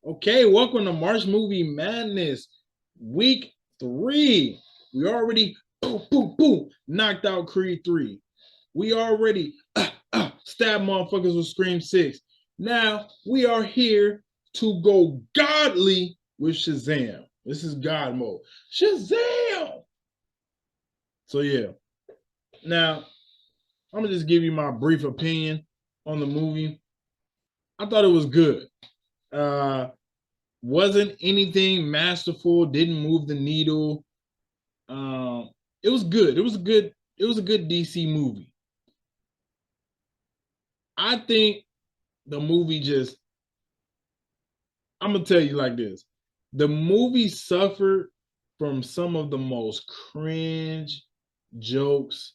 Okay, welcome to March Movie Madness, week 3. We already boom, boom, boom, knocked out Creed 3. We already stabbed motherfuckers with Scream 6. Now we are here to go godly with Shazam. This is God mode. Shazam! So yeah. Now I'm gonna just give you my brief opinion on the movie. I thought it was good. Wasn't anything masterful, didn't move the needle. It was good. It was a good DC movie. I think the movie just I'm gonna tell you like this. The movie suffered from some of the most cringe jokes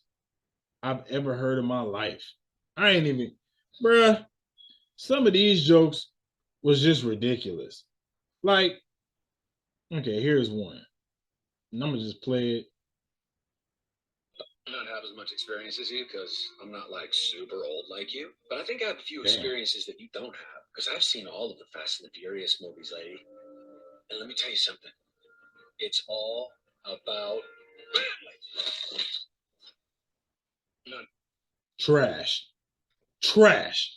I've ever heard in my life. I ain't even, bruh, some of these jokes was just ridiculous. Like, okay, here's one. And I'm gonna just play it. Not have as much experience as you because I'm not like super old like you. But I think I have a few Damn. experiences that you don't have because I've seen all of the Fast and the Furious movies, lady. And let me tell you something. It's all about family. None. Trash. Trash.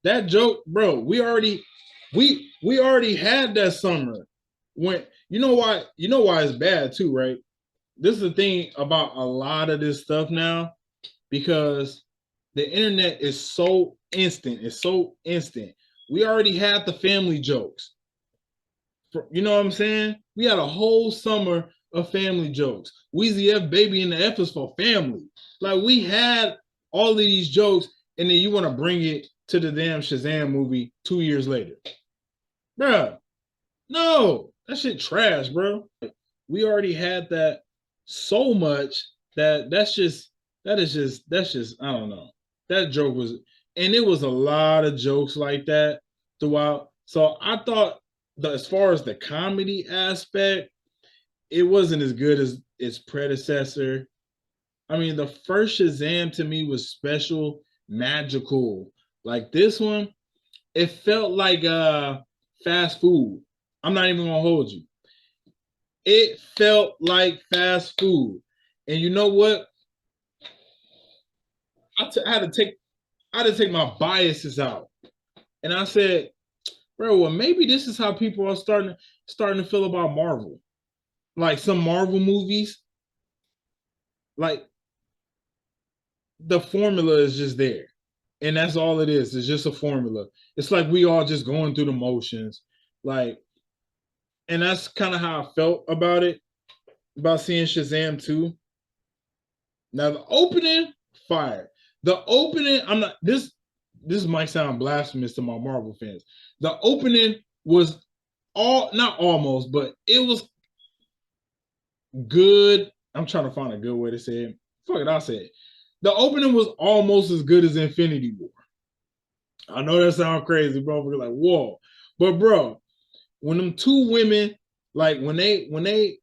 That joke, bro, we already had that summer. When you know why it's bad too, right? This is the thing about a lot of this stuff now, because the internet is so instant. It's so instant. We already had the family jokes. You know what I'm saying? We had a whole summer of family jokes. Weezy F Baby and the F is for family. Like we had all of these jokes, and then you want to bring it to the damn Shazam movie 2 years later. Bruh, no, that shit trash, bro. We already had that so much that's just I don't know. That joke was, and it was a lot of jokes like that throughout. So I thought that as far as the comedy aspect, it wasn't as good as its predecessor. I mean, the first Shazam to me was special, magical. Like this one, it felt like fast food. I'm not even gonna hold you. It felt like fast food. And you know what? I had to take my biases out. And I said, bro, well, maybe this is how people are starting to feel about Marvel. Like some Marvel movies, like the formula is just there. And that's all it is. It's just a formula. It's like we all just going through the motions. Like, and that's kind of how I felt about it, about seeing Shazam 2. Now the opening, fire. The opening, I'm not this might sound blasphemous to my Marvel fans. The opening was all not almost, but it was good. I'm trying to find a good way to say it. Fuck it, I'll say it. The opening was almost as good as Infinity War. I know that sounds crazy, bro. We're like, whoa. But bro, when them two women, like when they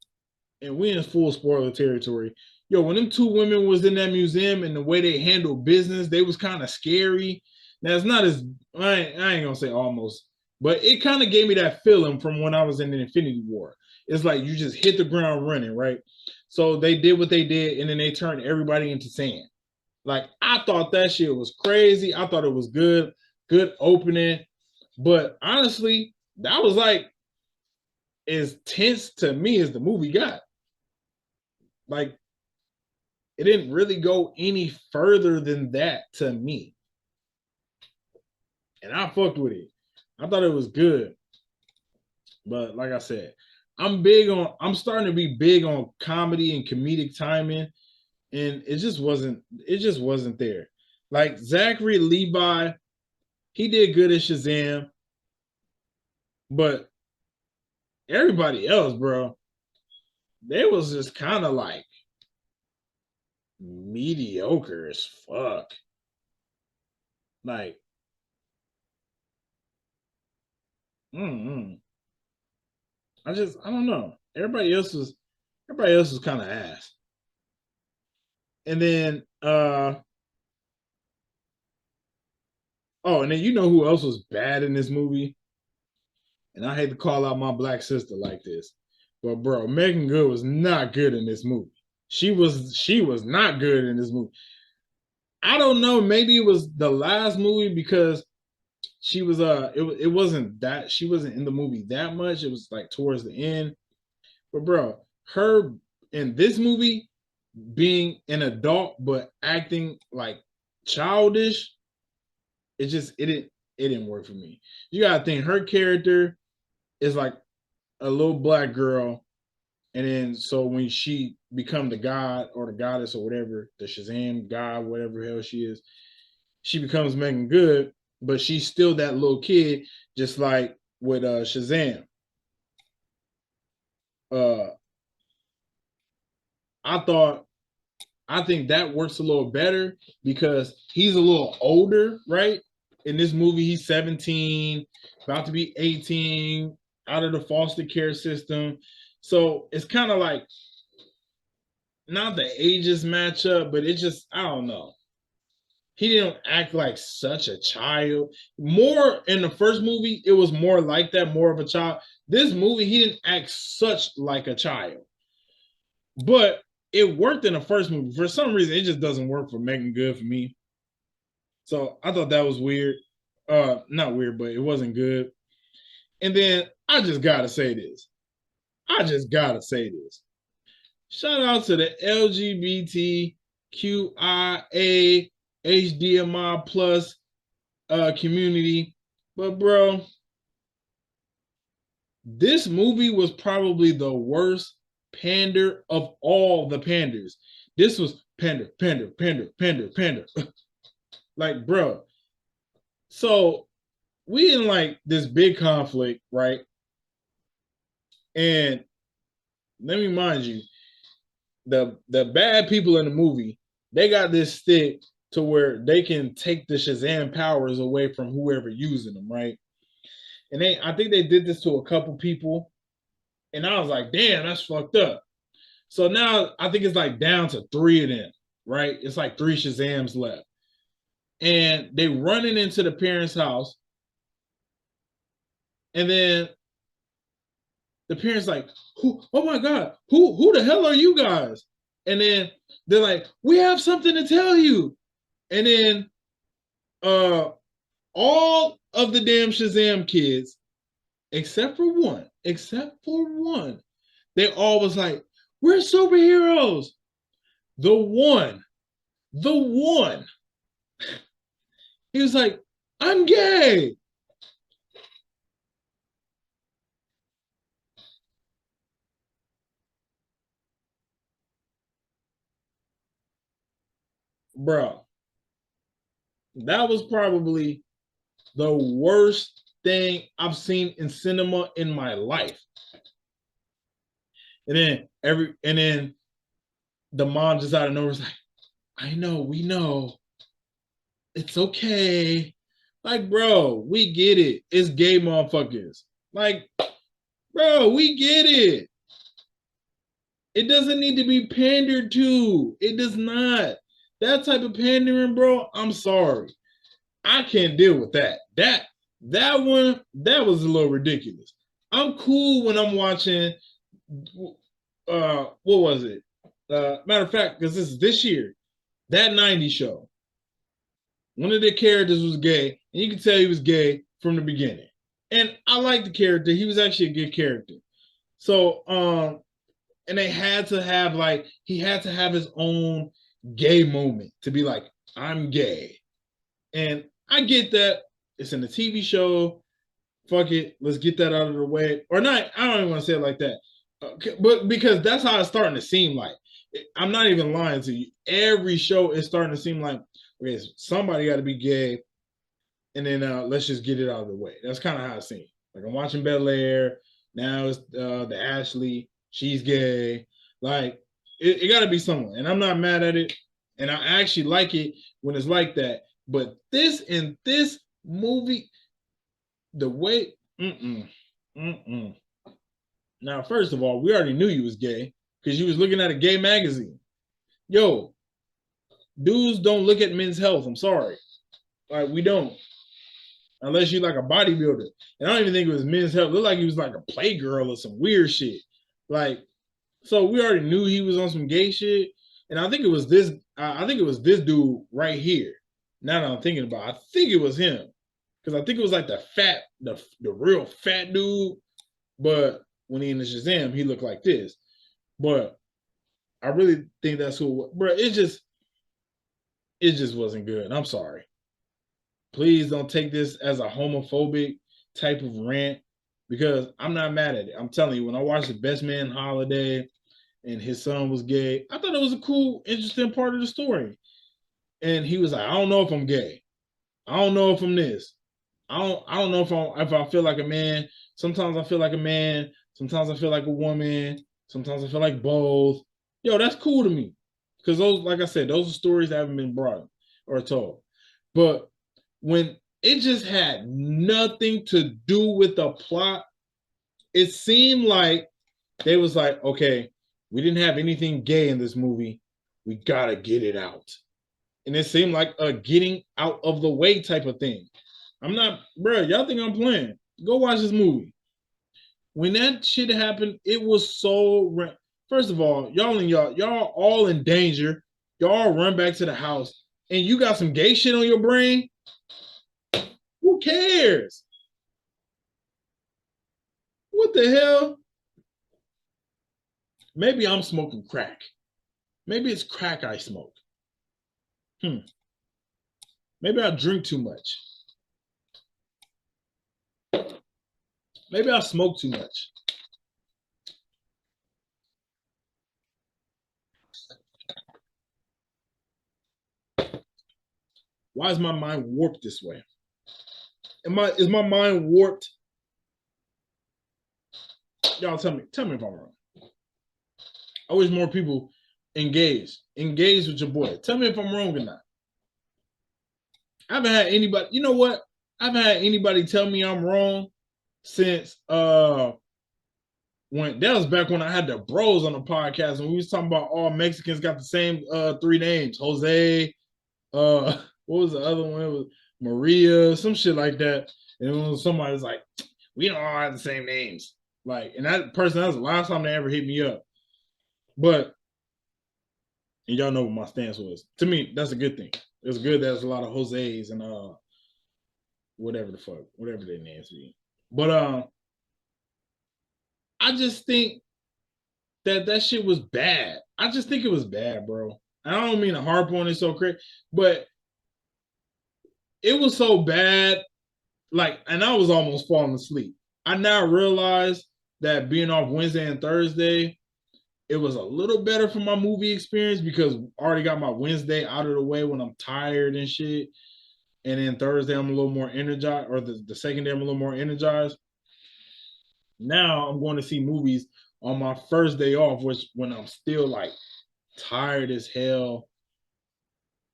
and we in full spoiler territory. Yo, when them two women was in that museum and the way they handled business, they was kind of scary. Now it's not as I ain't gonna say almost, but it kind of gave me that feeling from when I was in the Infinity War. It's like you just hit the ground running, right? So they did what they did, and then they turned everybody into sand. Like I thought that shit was crazy. I thought it was good, good opening. But honestly, that was like as tense to me as the movie got. Like it didn't really go any further than that to me. And I fucked with it. I thought it was good. But like I said, I'm starting to be big on comedy and comedic timing. And it just wasn't there. Like Zachary Levi, he did good at Shazam, but everybody else, bro, they was just kind of like mediocre as fuck. Like, mm-mm. I don't know. Everybody else was kind of ass. And then Oh, and then you know who else was bad in this movie? And I hate to call out my black sister like this, but bro, Megan Good was not good in this movie. She was not good in this movie. I don't know. Maybe it was the last movie because she was it wasn't that she wasn't in the movie that much. It was like towards the end. But bro, her in this movie being an adult but acting like childish, it didn't work for me. You gotta think her character is like a little black girl, and then so when she become the god or the goddess or whatever, the Shazam god, whatever hell she is, she becomes Megan Good, but she's still that little kid, just like with Shazam. Uh, I thought I think that works a little better because he's a little older, right? In this movie, he's 17, about to be 18, out of the foster care system. So it's kind of like not the ages match up, but it just, I don't know. He didn't act like such a child. More in the first movie, it was more like that, more of a child. This movie, he didn't act such like a child. But it worked in the first movie. For some reason, it just doesn't work for Megan Good for me. So I thought that was weird. Not weird, but it wasn't good. And then I just gotta say this. I just gotta say this. Shout out to the LGBTQIA HDMI plus community. But bro, this movie was probably the worst pander of all the panders. This was pander, pander, pander, pander, pander. Like, bro. So we in like this big conflict, right? And let me mind you, the bad people in the movie, they got this stick to where they can take the Shazam powers away from whoever using them, right? And I think they did this to a couple people, and I was like, damn, that's fucked up. So now I think it's like down to three of them, right? It's like three Shazams left, and they running into the parents' house, and then the parents like, who? Oh my god, who the hell are you guys? And then they're like, we have something to tell you. And then all of the damn Shazam kids, except for one, they all was like, we're superheroes. The one, the one, he was like, I'm gay. Bro, that was probably the worst thing I've seen in cinema in my life. And then the mom just out of nowhere was like, I know, we know. It's okay. Like, bro, we get it. It's gay motherfuckers. Like, bro, we get it. It doesn't need to be pandered to. It does not. That type of pandering, bro, I'm sorry. I can't deal with that. That one, that was a little ridiculous. I'm cool when I'm watching what was it? Matter of fact, because this year, that 90s show, one of the characters was gay, and you can tell he was gay from the beginning. And I like the character. He was actually a good character. So, and they had to have like he had to have his own gay moment to be like, I'm gay. And I get that. It's in the TV show. Fuck it. Let's get that out of the way. Or not, I don't even want to say it like that. But because that's how it's starting to seem like. I'm not even lying to you. Every show is starting to seem like, okay, somebody got to be gay, and then let's just get it out of the way. That's kind of how it seems. Like I'm watching Bel Air. Now it's the Ashley. She's gay. Like it got to be someone, and I'm not mad at it, and I actually like it when it's like that. But this movie, the way, mm-mm, mm-mm. Now, first of all, we already knew you was gay because you was looking at a gay magazine. Yo, dudes don't look at men's health. I'm sorry. Like we don't. unless you like a bodybuilder. And I don't even think it was men's health. It looked like he was like a playgirl or some weird shit. Like, so we already knew he was on some gay shit. And I think it was this. I think it was this dude right here. Now that I'm thinking about it, I think it was him because I think it was like the real fat dude. But when he in the Shazam, he looked like this. But I really think that's who. Bro, it just wasn't good. I'm sorry. Please don't take this as a homophobic type of rant because I'm not mad at it. I'm telling you, when I watched The Best Man Holiday and his son was gay, I thought it was a cool, interesting part of the story. And he was like, I don't know if I'm gay. I don't know if I'm this. I don't know if I feel like a man. Sometimes I feel like a man. Sometimes I feel like a woman. Sometimes I feel like both. Yo, that's cool to me. Because those, like I said, those are stories that haven't been brought or told. But when it just had nothing to do with the plot, it seemed like they was like, okay, we didn't have anything gay in this movie. We gotta get it out. And it seemed like a getting out of the way type of thing. I'm not, bro. Y'all think I'm playing? Go watch this movie. When that shit happened, it was so. First of all, y'all all in danger. Y'all run back to the house, and you got some gay shit on your brain. Who cares? What the hell? Maybe I'm smoking crack. Maybe it's crack I smoke. Maybe I drink too much. Maybe I smoke too much. Why is my mind warped this way? Is my mind warped? Y'all tell me if I'm wrong. I wish more people engage with your boy. Tell me if I'm wrong or not. I haven't had anybody, you know what? I haven't had anybody tell me I'm wrong since when that was back when I had the bros on the podcast and we was talking about all Mexicans got the same three names. Jose, what was the other one? It was Maria, some shit like that. And it was somebody was like, we don't all have the same names. Like, and that person, that was the last time they ever hit me up. But and y'all know what my stance was. To me, that's a good thing. It's good that there's a lot of Jose's and whatever the fuck, whatever their names be. But I just think that shit was bad. I just think it was bad, bro. I don't mean to harp on it so crazy, but it was so bad. Like, and I was almost falling asleep. I now realize that being off Wednesday and Thursday, it was a little better for my movie experience because I already got my Wednesday out of the way when I'm tired and shit. And then Thursday, I'm a little more energized, or the second day, I'm a little more energized. Now I'm going to see movies on my first day off, which when I'm still like tired as hell,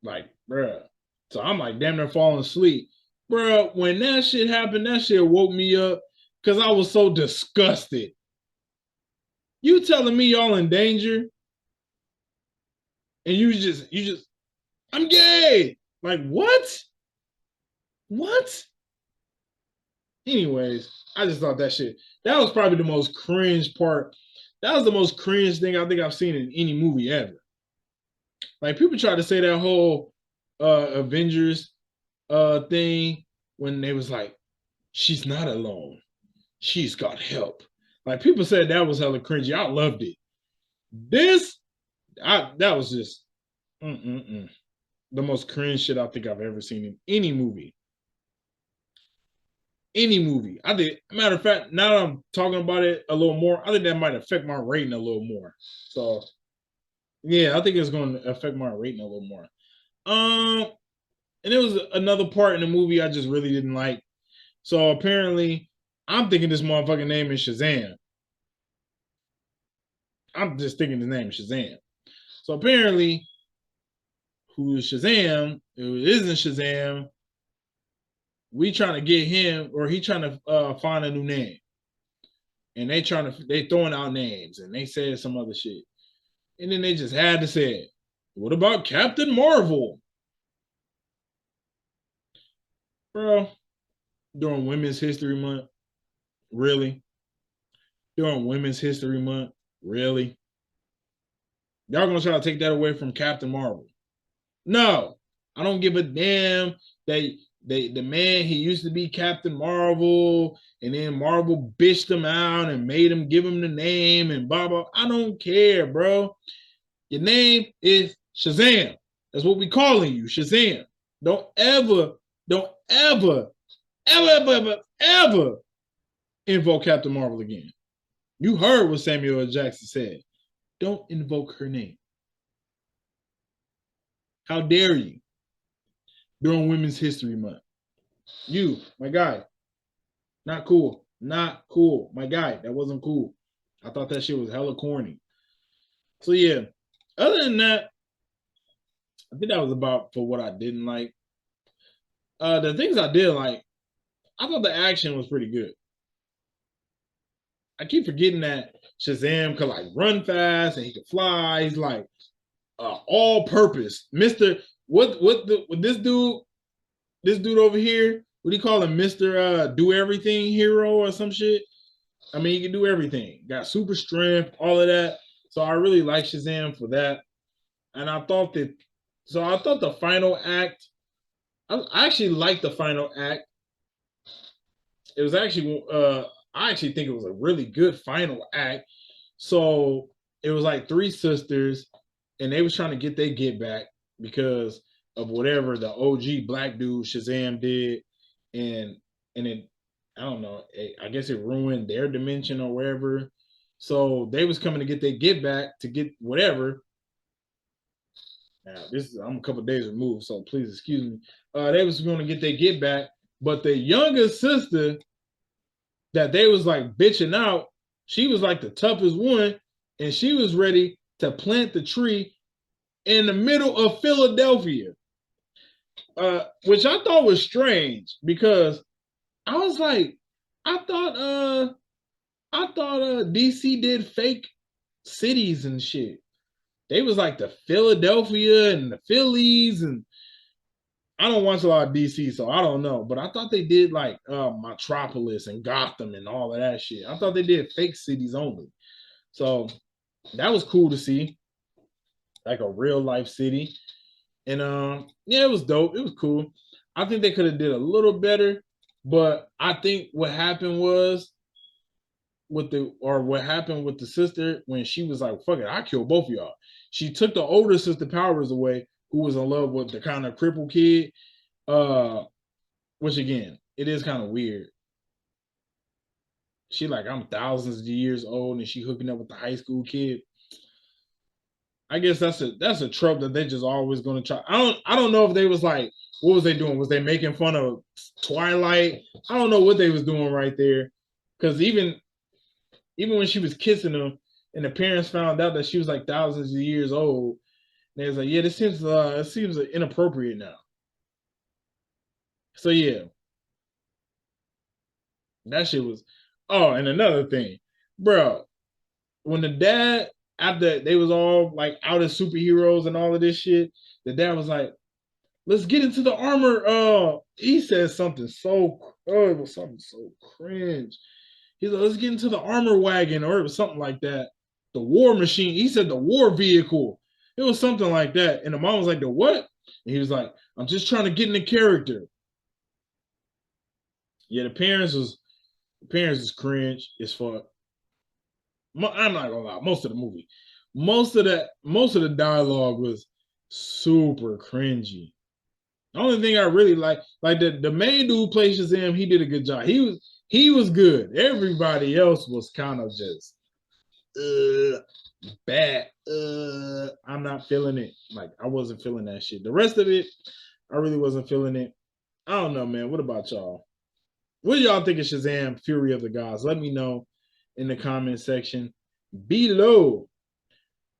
like, bruh. So I'm like damn near falling asleep. Bruh, when that shit happened, that shit woke me up because I was so disgusted. You telling me y'all in danger? And you just, I'm gay. Like, what? What? Anyways, I just thought that was probably the most cringe part. That was the most cringe thing I think I've seen in any movie ever. Like people try to say that whole Avengers thing when they was like, she's not alone. She's got help. Like people said that was hella cringy. I loved it. That was just the most cringe shit I think I've ever seen in any movie. Any movie. I think, matter of fact, now that I'm talking about it a little more, I think that might affect my rating a little more. So, yeah, I think it's going to affect my rating a little more. And there was another part in the movie I just really didn't like. So apparently, I'm thinking this motherfucking name is Shazam. I'm just thinking the name is Shazam. So apparently, who is Shazam? Who isn't Shazam? We trying to get him, or he trying to find a new name. And they throwing out names, and they said some other shit. And then they just had to say it. What about Captain Marvel? Bro, during Women's History Month? Really? During Women's History Month? Really? Y'all gonna try to take that away from Captain Marvel? No, I don't give a damn. The man, he used to be Captain Marvel, and then Marvel bitched him out and made him give him the name and blah blah. I don't care, bro. Your name is Shazam. That's what we calling you, Shazam. Don't ever, don't ever, ever invoke Captain Marvel again. You heard what Samuel L. Jackson said. Don't invoke her name. How dare you? During Women's History Month. You, my guy, not cool. Not cool. My guy, that wasn't cool. I thought that shit was hella corny. So yeah, other than that, I think that was about for what I didn't like. The things I did like, I thought the action was pretty good. I keep forgetting that Shazam could like run fast and he could fly. He's like all purpose. Mr. What this dude over here, what do you call him? Mr. Do Everything Hero or some shit? I mean, he can do everything. Got super strength, all of that. So I really like Shazam for that. And I thought the final act, I actually liked the final act. It was actually I actually think it was a really good final act. So it was like three sisters, and they was trying to get their get back because of whatever the OG black dude Shazam did, and it, I don't know, I guess it ruined their dimension or wherever. So they was coming to get their get back to get whatever. Now I'm a couple days removed, so please excuse me. They was going to get their get back, but the younger sister that they was like bitching out, she was like the toughest one, and she was ready to plant the tree in the middle of Philadelphia, which I thought was strange because I was like, I thought DC did fake cities and shit. They was like the Philadelphia and the Phillies, and I don't watch a lot of DC, so I don't know. But I thought they did like Metropolis and Gotham and all of that shit. I thought they did fake cities only. So that was cool to see, like a real life city. And yeah, it was dope. It was cool. I think they could have did a little better, but I think what happened was what happened with the sister when she was like, fuck it, I kill both of y'all. She took the older sister powers away, who was in love with the kind of crippled kid. Which again, it is kind of weird. She like, I'm thousands of years old and she hooking up with the high school kid. I guess that's a trope that they just always gonna try. I don't know if they was like, what was they doing? Was they making fun of Twilight? I don't know what they was doing right there. Cause even when she was kissing him and the parents found out that she was like thousands of years old, they was like, yeah, this seems it seems inappropriate now. So yeah, that shit was. Oh, and another thing, bro, when the dad, after they was all like out as superheroes and all of this shit, the dad was like, let's get into the armor. He said something so, oh, it was something so cringe. He's like, let's get into the armor wagon, or it was something like that. The war machine. He said the war vehicle. It was something like that. And the mom was like, the what? And he was like, I'm just trying to get in the character. Yeah, the parents was cringe as fuck. I'm not gonna lie, most of the movie, most of the dialogue was super cringy. The only thing I really like the main dude who plays Shazam, he did a good job. He was good. Everybody else was kind of just bad. I'm not feeling it. Like I wasn't feeling that shit. The rest of it, I really wasn't feeling it. I don't know, man. What about y'all? What do y'all think of Shazam: Fury of the Gods? Let me know in the comment section below.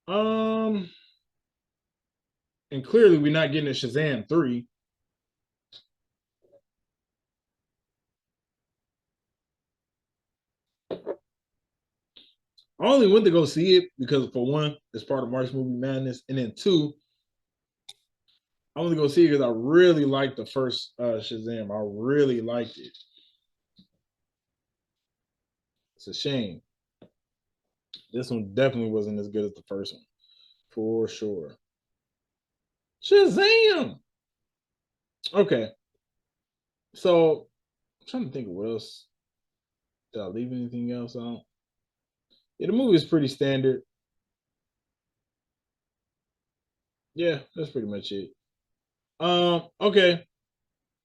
And clearly we're not getting a Shazam 3. I only went to go see it because, for one, it's part of March Movie Madness, and then two, I went to go see it because I really liked the first Shazam. I really liked it. It's a shame. This one definitely wasn't as good as the first one, for sure. Shazam! Okay, so I'm trying to think of what else. Did I leave anything else out? Yeah, the movie is pretty standard. Yeah, that's pretty much it. Okay.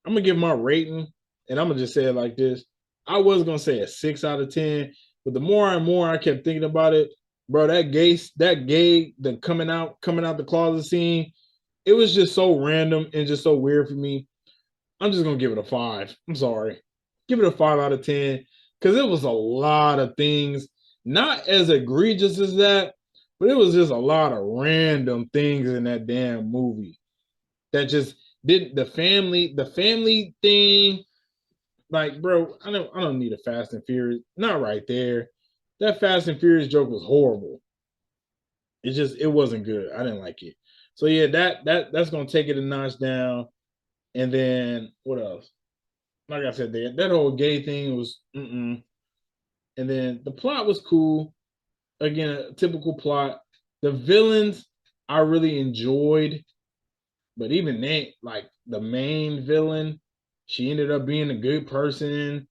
I'm gonna give my rating, and I'm gonna just say it like this. I was gonna say a 6 out of 10, but the more and more I kept thinking about it, bro, the coming out the closet scene, it was just so random and just so weird for me. I'm just gonna give it a 5. I'm sorry. Give it a 5 out of 10. Because it was a lot of things, not as egregious as that, but it was just a lot of random things in that damn movie that just did the family thing. Like, bro, I don't need a Fast and Furious. Not right there. That Fast and Furious joke was horrible. It wasn't good. I didn't like it. So yeah, that's gonna take it a notch down. And then what else? Like I said, that whole gay thing was mm-mm. And then the plot was cool. Again, a typical plot. The villains I really enjoyed, but even they, like the main villain, she ended up being a good person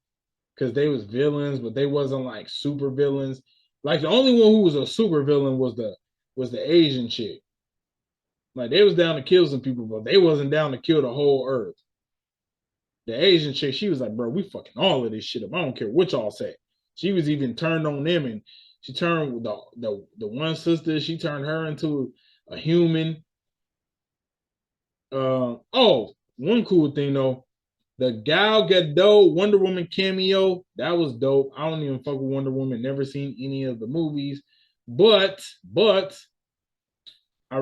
because they was villains, but they wasn't like super villains. Like the only one who was a super villain was the Asian chick. Like they was down to kill some people, but they wasn't down to kill the whole earth. The Asian chick, she was like, bro, we fucking all of this shit up. I don't care what y'all say. She was even turned on them, and she turned the one sister, she turned her into a human. One cool thing though, the Gal Gadot Wonder Woman cameo, that was dope. I don't even fuck with Wonder Woman, never seen any of the movies, but I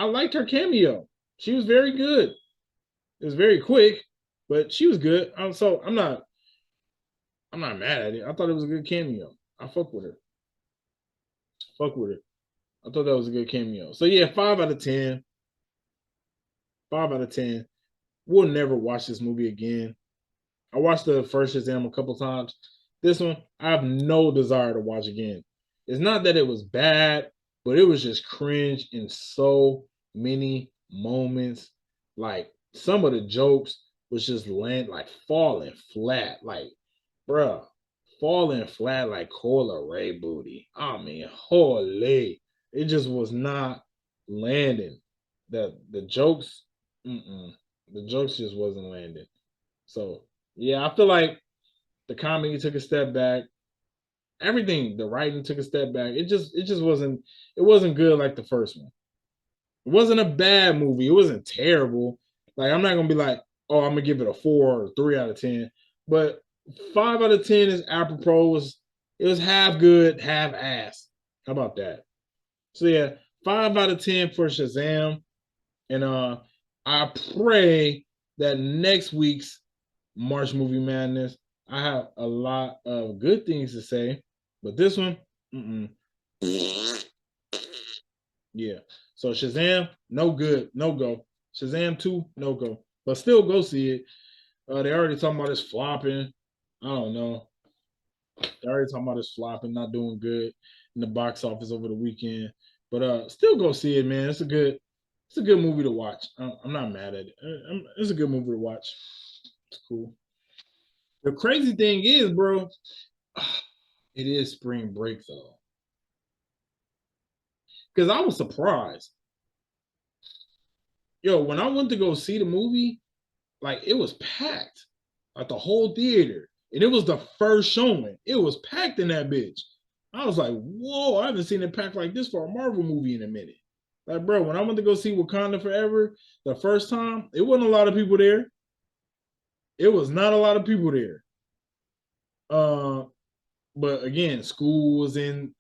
liked her cameo. She was very good. It was very quick, but she was good. So I'm not mad at it. I thought it was a good cameo. I fuck with her. Fuck with her. I thought that was a good cameo. So yeah, 5 out of 10. 5 out of 10. We'll never watch this movie again. I watched the first Shazam a couple times. This one, I have no desire to watch again. It's not that it was bad, but it was just cringe in so many moments. Like some of the jokes was just falling flat. Like, bruh, falling flat like Cola Ray booty. I mean, holy. It just was not landing. The jokes, the jokes just wasn't landing. So yeah, I feel like the comedy took a step back. Everything, the writing took a step back. It just wasn't good like the first one. It wasn't a bad movie. It wasn't terrible. Like I'm not gonna be like, oh, I'm gonna give it a 4 or 3 out of 10. But 5 out of 10 is apropos. It was half good, half ass. How about that? So yeah, 5 out of 10 for Shazam. And I pray that next week's March Movie Madness, I have a lot of good things to say, but this one, mm-mm. Yeah. So Shazam, no good, no go. Shazam 2, no go. But still go see it. They already talking about this flopping. I don't know. They already talking about this flopping, not doing good in the box office over the weekend. But still go see it, man. It's a good movie to watch. I'm not mad at it. It's a good movie to watch. It's cool. The crazy thing is, bro, it is spring break though. Because I was surprised. Yo, when I went to go see the movie, like it was packed, like the whole theater. And it was the first showing. It was packed in that bitch. I was like, whoa, I haven't seen it packed like this for a Marvel movie in a minute. Like, bro, when I went to go see Wakanda Forever the first time, it wasn't a lot of people there. It was not a lot of people there. Uh, but again, school was in.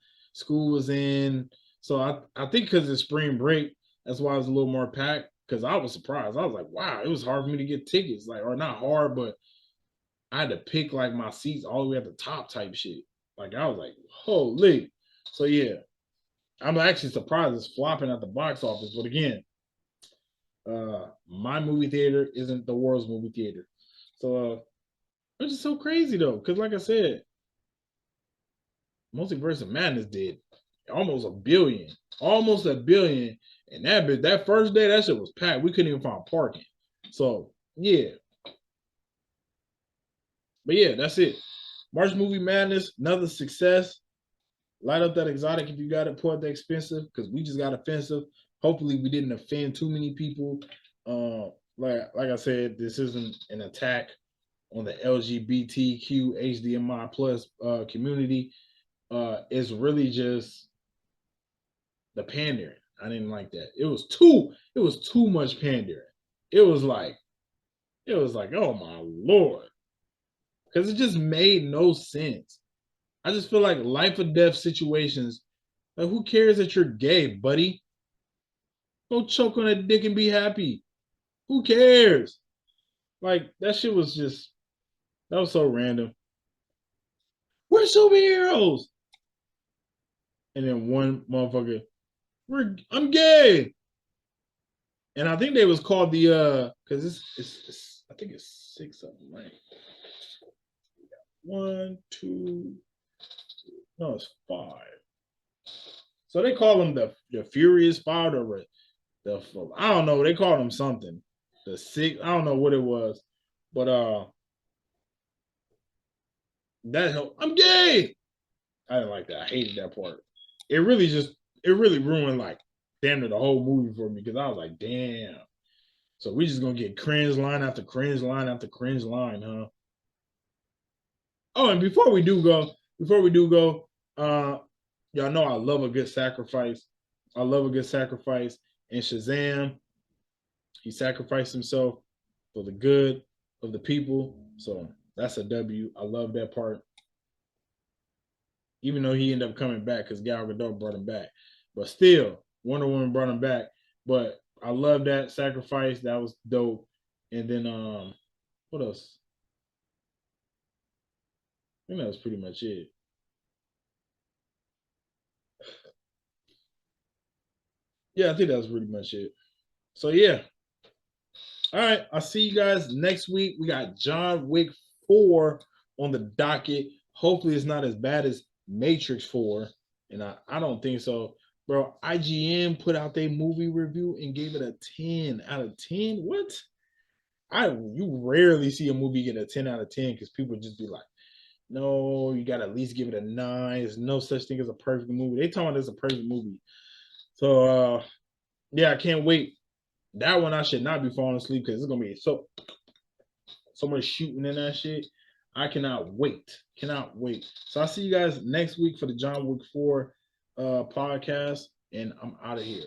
So I think because it's spring break, that's why it's a little more packed. Because I was surprised. I was like, wow, it was hard for me to get tickets. Like, or not hard, but I had to pick like my seats all the way at the top type shit. Like I was like, holy. So yeah, I'm actually surprised it's flopping at the box office. But again, my movie theater isn't the world's movie theater. So it's just so crazy though. Cause like I said, Multiverse of Madness did almost $1 billion. Almost $1 billion. And that first day, that shit was packed. We couldn't even find parking. So yeah. But yeah, that's it. March Movie Madness, another success. Light up that exotic if you got it. Pour out the expensive, because we just got offensive. Hopefully, we didn't offend too many people. Like I said, this isn't an attack on the LGBTQ HDMI plus community. It's really just the pandering. I didn't like that. It was too much pandering. It was like, oh my lord. Because it just made no sense. I just feel like life or death situations, like who cares that you're gay, buddy? Go choke on a dick and be happy. Who cares? Like that shit was just that was so random. We're superheroes. And then one motherfucker, I'm gay. And I think they was called the because it's I think it's 6 of them, right? 1, 2, no, it's 5. So they call them the Furious Five or the I don't know. They called them something. The 6. I don't know what it was, but that helped. I'm gay. I didn't like that. I hated that part. It really ruined like damn near the whole movie for me because I was like, damn. So we just gonna get cringe line after cringe line after cringe line, huh? Oh, and before we do go, y'all know I love a good sacrifice. I love a good sacrifice. And Shazam, he sacrificed himself for the good of the people. So that's a W. I love that part. Even though he ended up coming back because Gal Gadot brought him back. But still, Wonder Woman brought him back. But I love that sacrifice. That was dope. And then what else? I think that was pretty much it. Yeah, I think that was pretty much it. So yeah. All right. I'll see you guys next week. We got John Wick 4 on the docket. Hopefully it's not as bad as Matrix 4. And I don't think so. Bro, IGN put out their movie review and gave it a 10 out of 10. What? You rarely see a movie get a 10 out of 10 because people just be like, no, you gotta at least give it a 9. There's no such thing as a perfect movie. They talking about this a perfect movie. So yeah, I can't wait. That one I should not be falling asleep because it's gonna be so much shooting in that shit. I cannot wait. So I'll see you guys next week for the John Wick 4 podcast, and I'm out of here.